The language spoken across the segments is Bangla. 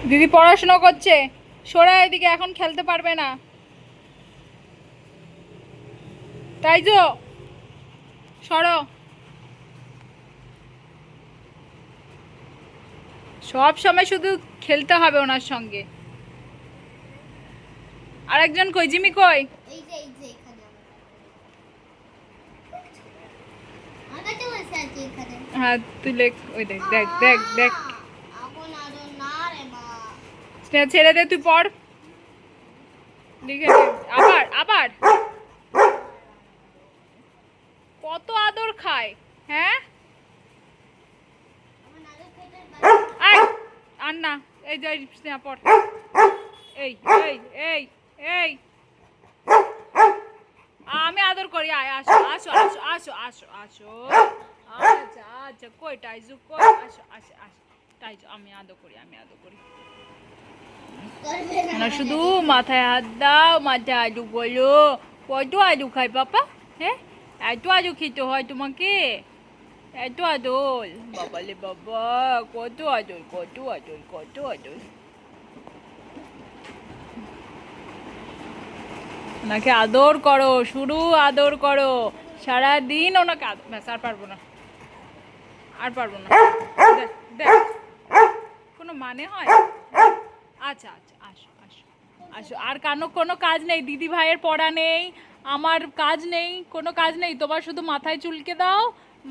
দিদি পড়াশোনা করছে, সরা এদিকে, এখন খেলতে পারবে না। তাই তো, সরো। সব সময় শুধু খেলতে হবে ওনার সঙ্গে। আরেকজন কই, জিমি কই? এই যে এখানে আমার কাছে বসে আছে এখানে। হ্যাঁ তুলে, ওই দেখ দেখ দেখ দেখ। এখন আর না রে মা। ছেড়ে দে, তুই পড়, লিখে দে। আবার আবার কত আদর খায়, হ্যাঁ? আমার নাড়ু খেতে আয়, আর না, এই যে স্নেহা পড়। এই এই এই এই, আমি আদর করি, আয়, আসো আসো আসো আসো আসো আসো। আচ্ছা আচ্ছা, কই টাইজু কই? আসো আসো আসো, টাইজু, আমি আদর করি, আমি আদর করি। না শুধু মাথায় হাত দাও, মাথায় আলু বলো। কত আলু খায় পাপা? হ্যাঁ, এত আলু খেতে হয় তোমাকে? এত আদর, বাবালে বাবা, কত আদর, কত আদর, কত আদর। ওনাকে আদর করো, শুরু আদর করো সারাদিন, ওনাকে ব্যাস, আর পারবো না, আর পারবো না। দেখ দেখ, কোনো মানে হয়? আচ্ছা আচ্ছা, আসো আসো আসো। আর কোনো কাজ নেই, দিদি ভাইয়ের পড়া নেই, আমার কাজ নেই, কোনো কাজ নেই। তোমার শুধু মাথায় চুলকে দাও,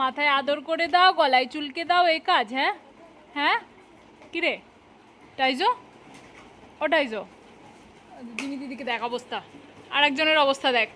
মাথায় আদর করে দাও, গলায় চুলকে দাও, এই কাজ। হ্যাঁ হ্যাঁ, কিরে টাইজো, ও টাইজো, জিমি দিদিকে দেখ অবস্থা, আর একজনের অবস্থা দেখ।